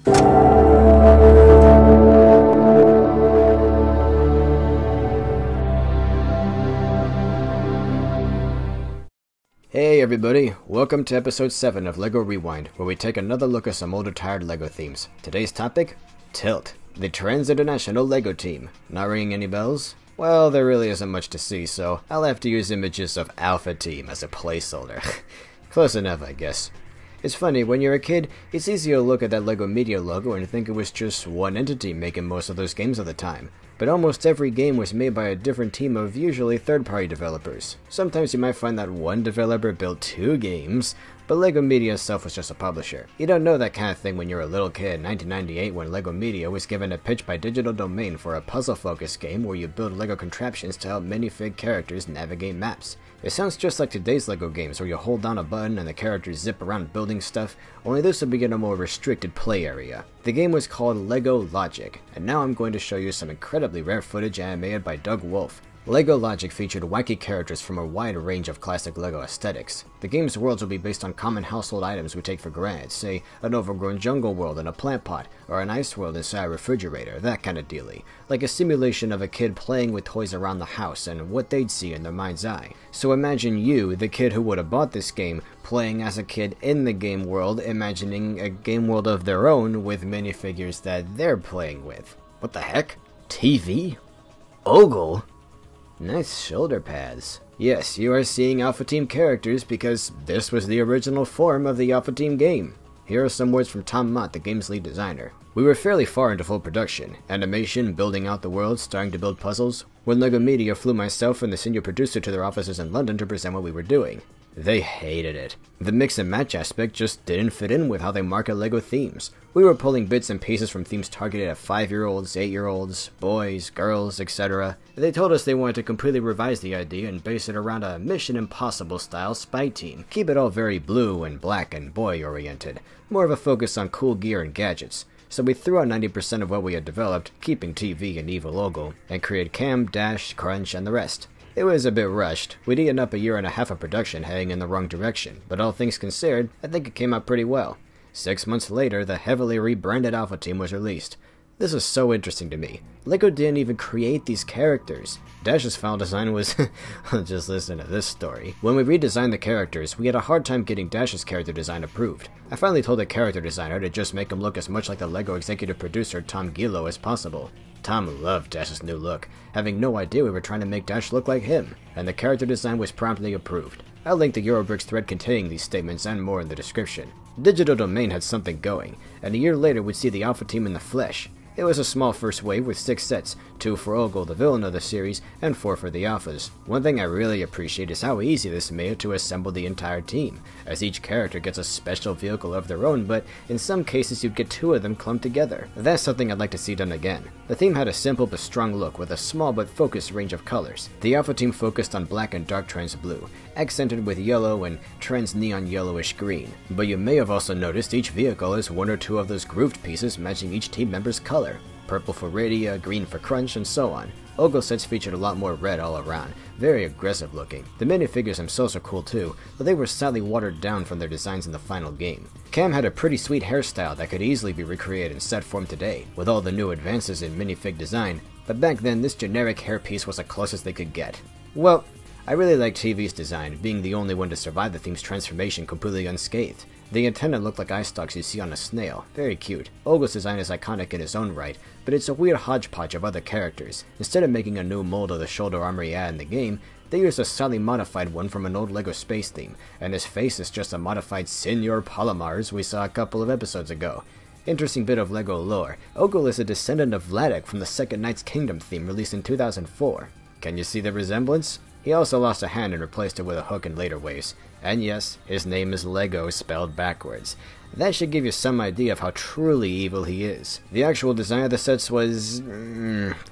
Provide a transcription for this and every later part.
Hey everybody, welcome to episode 7 of LEGO Rewind, where we take another look at some older tired LEGO themes. Today's topic? Tilt, the Trends International LEGO team. Not ringing any bells? Well, there really isn't much to see, so I'll have to use images of Alpha Team as a placeholder. Close enough, I guess. It's funny, when you're a kid, it's easy to look at that LEGO Media logo and think it was just one entity making most of those games at the time. But almost every game was made by a different team of usually third-party developers. Sometimes you might find that one developer built 2 games, but LEGO Media itself was just a publisher. You don't know that kind of thing when you're a little kid in 1998 when LEGO Media was given a pitch by Digital Domain for a puzzle-focused game where you build LEGO contraptions to help minifig characters navigate maps. It sounds just like today's LEGO games where you hold down a button and the characters zip around building stuff, only this would be in a more restricted play area. The game was called LEGO Logic, and now I'm going to show you some incredibly rare footage animated by Doug Wolf. LEGO Logic featured wacky characters from a wide range of classic LEGO aesthetics. The game's worlds will be based on common household items we take for granted, say an overgrown jungle world in a plant pot, or an ice world inside a refrigerator, that kind of dealy. Like a simulation of a kid playing with toys around the house and what they'd see in their mind's eye. So imagine you, the kid who would have bought this game, playing as a kid in the game world, imagining a game world of their own with minifigures that they're playing with. What the heck? TV? Ogle? Nice shoulder pads. Yes, you are seeing Alpha Team characters because this was the original form of the Alpha Team game. Here are some words from Tom Mott, the game's lead designer. We were fairly far into full production, animation, building out the world, starting to build puzzles, when LEGO Media flew myself and the senior producer to their offices in London to present what we were doing. They hated it. The mix and match aspect just didn't fit in with how they market LEGO themes. We were pulling bits and pieces from themes targeted at 5-year-olds, 8-year-olds, boys, girls, etc. They told us they wanted to completely revise the idea and base it around a Mission Impossible style spy team. Keep it all very blue and black and boy oriented. More of a focus on cool gear and gadgets. So we threw out 90% of what we had developed, keeping TV and Evil Ogle, and created Cam, Dash, Crunch, and the rest. It was a bit rushed. We'd eaten up a year and a half of production heading in the wrong direction, but all things considered, I think it came out pretty well. 6 months later, the heavily rebranded Alpha Team was released. This is so interesting to me. LEGO didn't even create these characters. Dash's final design was... just listen to this story. When we redesigned the characters, we had a hard time getting Dash's character design approved. I finally told the character designer to just make him look as much like the LEGO executive producer Tom Gillo as possible. Tom loved Dash's new look, having no idea we were trying to make Dash look like him, and the character design was promptly approved. I'll link the Eurobricks thread containing these statements and more in the description. Digital Domain had something going, and a year later we'd see the Alpha Team in the flesh. It was a small first wave with 6 sets, 2 for Ogle, the villain of the series, and 4 for the Alphas. One thing I really appreciate is how easy this made it to assemble the entire team, as each character gets a special vehicle of their own, but in some cases you'd get 2 of them clumped together. That's something I'd like to see done again. The theme had a simple but strong look with a small but focused range of colors. The Alpha Team focused on black and dark trans blue, accented with yellow and trans neon yellowish green. But you may have also noticed each vehicle has 1 or 2 of those grooved pieces matching each team member's color. Purple for Radia, green for Crunch, and so on. Ogle sets featured a lot more red all around, very aggressive looking. The minifigures themselves are cool too, but they were sadly watered down from their designs in the final game. Cam had a pretty sweet hairstyle that could easily be recreated in set form today, with all the new advances in minifig design, but back then this generic hairpiece was the closest they could get. Well, I really liked TV's design, being the only one to survive the theme's transformation completely unscathed. The antenna looked like eye stalks you see on a snail. Very cute. Ogle's design is iconic in its own right, but it's a weird hodgepodge of other characters. Instead of making a new mold of the shoulder armor he had in the game, they used a slightly modified one from an old LEGO space theme, and his face is just a modified Senor Palomars we saw a couple of episodes ago. Interesting bit of LEGO lore. Ogle is a descendant of Vladek from the second Knight's Kingdom theme released in 2004. Can you see the resemblance? He also lost a hand and replaced it with a hook in later waves. And yes, his name is Lego spelled backwards. That should give you some idea of how truly evil he is. The actual design of the sets was...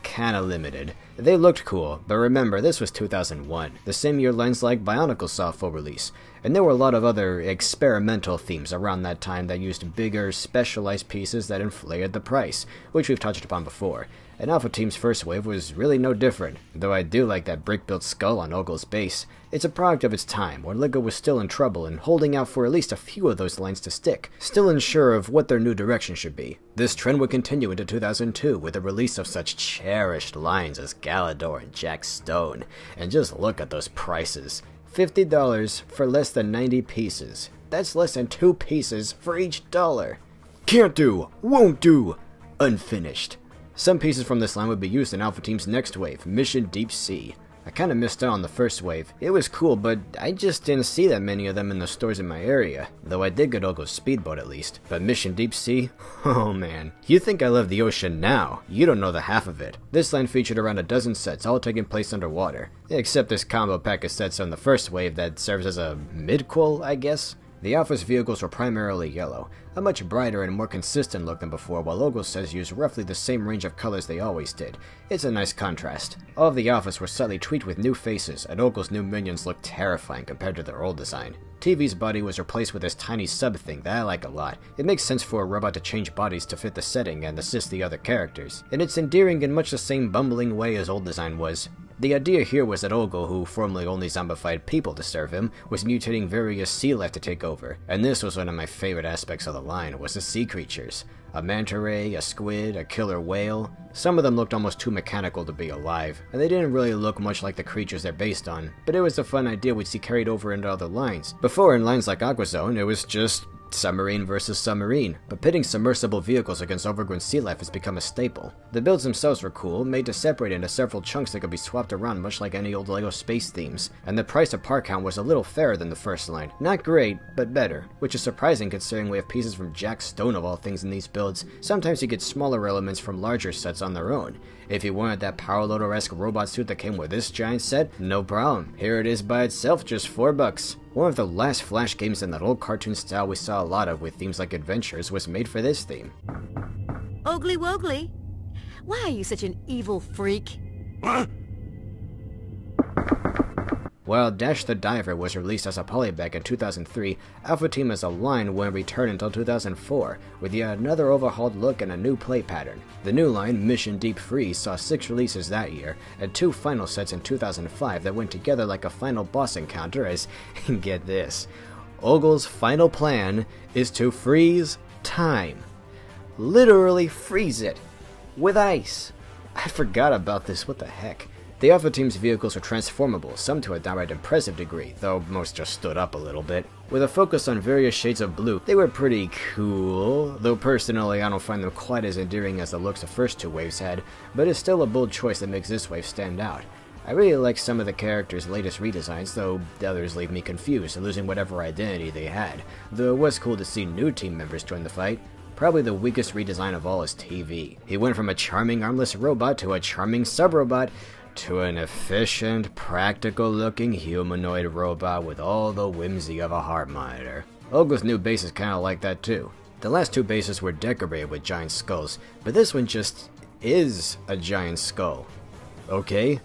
kinda limited. They looked cool, but remember, this was 2001, the same year Lens-like Bionicle saw full release, and there were a lot of other experimental themes around that time that used bigger, specialized pieces that inflated the price, which we've touched upon before. And Alpha Team's first wave was really no different, though I do like that brick-built skull on Ogle's base. It's a product of its time, where LEGO was still in trouble and holding out for at least a few of those lines to stick. still unsure of what their new direction should be. This trend would continue into 2002 with the release of such cherished lines as Galador and Jack Stone. And just look at those prices. $50 for less than 90 pieces. That's less than 2 pieces for each dollar. Can't do, won't do, unfinished. Some pieces from this line would be used in Alpha Team's next wave, Mission Deep Sea. I kinda missed out on the first wave. It was cool, but I just didn't see that many of them in the stores in my area. Though I did get Olgo's speedboat at least. But Mission Deep Sea? Oh man. You think I love the ocean now? You don't know the half of it. This line featured around a dozen sets, all taking place underwater. Except this combo pack of sets on the first wave that serves as a midquel, I guess? The Alpha's vehicles were primarily yellow, a much brighter and more consistent look than before, while Olgo's sets used roughly the same range of colors they always did. It's a nice contrast. All of the Alphas were slightly tweaked with new faces, and Olgo's new minions looked terrifying compared to their old design. TV's body was replaced with this tiny sub thing that I like a lot. It makes sense for a robot to change bodies to fit the setting and assist the other characters, and it's endearing in much the same bumbling way as old design was. The idea here was that Olgo, who formerly only zombified people to serve him, was mutating various sea life to take over, and this was one of my favorite aspects of the line, was the sea creatures. A manta ray, a squid, a killer whale. Some of them looked almost too mechanical to be alive, and they didn't really look much like the creatures they're based on, but it was a fun idea we'd see carried over into other lines. Before, in lines like Aquazone, it was just submarine versus submarine, but pitting submersible vehicles against overgrown sea life has become a staple. The builds themselves were cool, made to separate into several chunks that could be swapped around much like any old LEGO space themes, and the price of part count was a little fairer than the first line. Not great, but better, which is surprising considering we have pieces from Jack Stone of all things in these builds. Sometimes you get smaller elements from larger sets on their own. If you wanted that Power Loader-esque robot suit that came with this giant set, no problem. Here it is by itself, just $4. One of the last Flash games in that old cartoon style we saw a lot of with themes like Adventures was made for this theme. Ogly Wogly, why are you such an evil freak? While Dash the Diver was released as a polybag in 2003, Alpha Team as a line wouldn't return until 2004, with yet another overhauled look and a new play pattern. The new line, Mission Deep Freeze, saw 6 releases that year, and 2 final sets in 2005 that went together like a final boss encounter as, get this, Olgo's final plan is to freeze time. Literally freeze it. With ice. I forgot about this, what the heck. The Alpha Team's vehicles are transformable, some to a downright impressive degree, though most just stood up a little bit. With a focus on various shades of blue, they were pretty cool, though personally I don't find them quite as endearing as the looks the first 2 waves had, but it's still a bold choice that makes this wave stand out. I really like some of the characters' latest redesigns, though the others leave me confused, losing whatever identity they had, though it was cool to see new team members join the fight. Probably the weakest redesign of all is TV. He went from a charming armless robot to a charming sub-robot, to an efficient, practical-looking humanoid robot with all the whimsy of a heart monitor. Olgo's new base is kinda like that too. The last 2 bases were decorated with giant skulls, but this one just is a giant skull. Okay?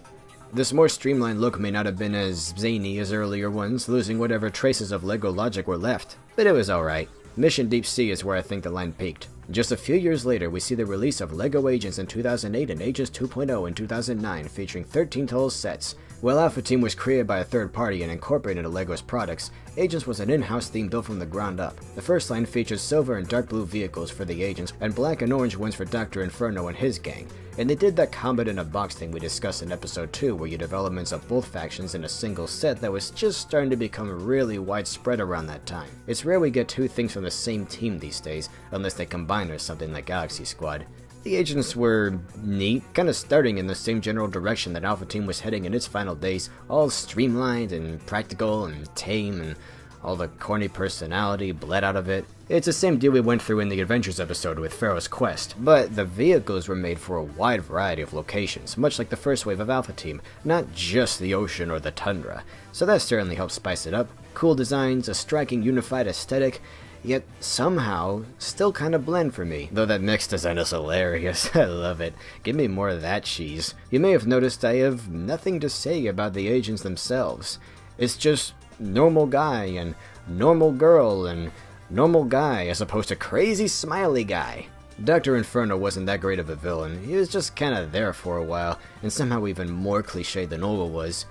This more streamlined look may not have been as zany as earlier ones, losing whatever traces of LEGO logic were left, but it was alright. Mission Deep Sea is where I think the line peaked. Just a few years later, we see the release of LEGO Agents in 2008 and Agents 2.0 in 2009, featuring 13 total sets. While Alpha Team was created by a third party and incorporated into LEGO's products, Agents was an in-house theme built from the ground up. The first line features silver and dark blue vehicles for the Agents, and black and orange ones for Dr. Inferno and his gang. And they did that combat in a box thing we discussed in episode 2, where you developments of both factions in a single set that was just starting to become really widespread around that time. It's rare we get 2 things from the same team these days, unless they combine or something like Galaxy Squad. The Agents were neat, kinda starting in the same general direction that Alpha Team was heading in its final days, all streamlined and practical and tame and all the corny personality bled out of it. It's the same deal we went through in the Adventures episode with Pharaoh's Quest, but the vehicles were made for a wide variety of locations, much like the first wave of Alpha Team, not just the ocean or the tundra, so that certainly helped spice it up. Cool designs, a striking unified aesthetic, yet somehow still kinda bland for me. Though that mix design is hilarious, I love it. Give me more of that cheese. You may have noticed I have nothing to say about the Agents themselves. It's just normal guy and normal girl and normal guy as opposed to crazy smiley guy. Dr. Inferno wasn't that great of a villain. He was just kinda there for a while, and somehow even more cliched than Olgo was.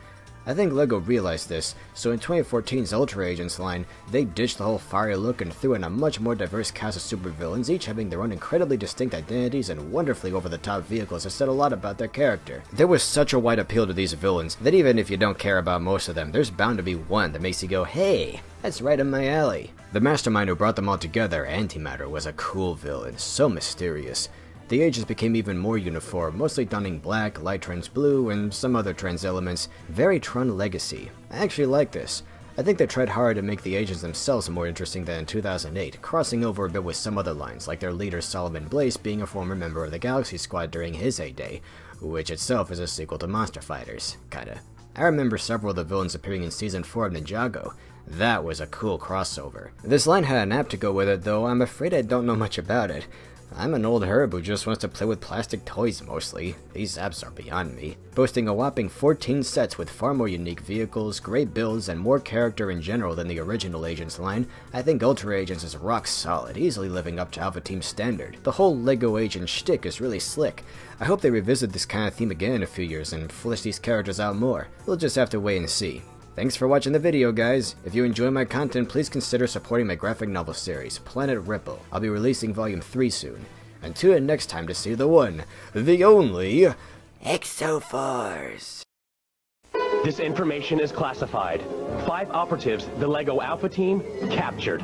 I think LEGO realized this, so in 2014's Ultra Agents line, they ditched the whole fiery look and threw in a much more diverse cast of supervillains, each having their own incredibly distinct identities and wonderfully over-the-top vehicles that said a lot about their character. There was such a wide appeal to these villains that even if you don't care about most of them, there's bound to be one that makes you go, hey, that's right in my alley. The mastermind who brought them all together, Antimatter, was a cool villain, so mysterious. The agents became even more uniform, mostly donning black, light trans blue, and some other trans elements. Very Tron Legacy. I actually like this. I think they tried hard to make the agents themselves more interesting than in 2008, crossing over a bit with some other lines, like their leader Solomon Blaze being a former member of the Galaxy Squad during his heyday, which itself is a sequel to Monster Fighters, kinda. I remember several of the villains appearing in Season 4 of Ninjago. That was a cool crossover. This line had an app to go with it, though I'm afraid I don't know much about it. I'm an old herb who just wants to play with plastic toys mostly. These apps are beyond me. Boasting a whopping 14 sets with far more unique vehicles, great builds, and more character in general than the original Agents line, I think Ultra Agents is rock solid, easily living up to Alpha Team's standard. The whole LEGO Agent shtick is really slick. I hope they revisit this kind of theme again in a few years and flesh these characters out more. We'll just have to wait and see. Thanks for watching the video, guys. If you enjoy my content, please consider supporting my graphic novel series, Planet Ripple. I'll be releasing Volume 3 soon. And tune in next time to see the one, the only, Exoforce. This information is classified. 5 operatives, the LEGO Alpha Team, captured.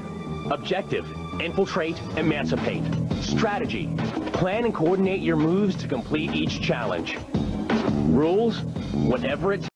Objective, infiltrate, emancipate. Strategy, plan and coordinate your moves to complete each challenge. Rules, whatever it takes.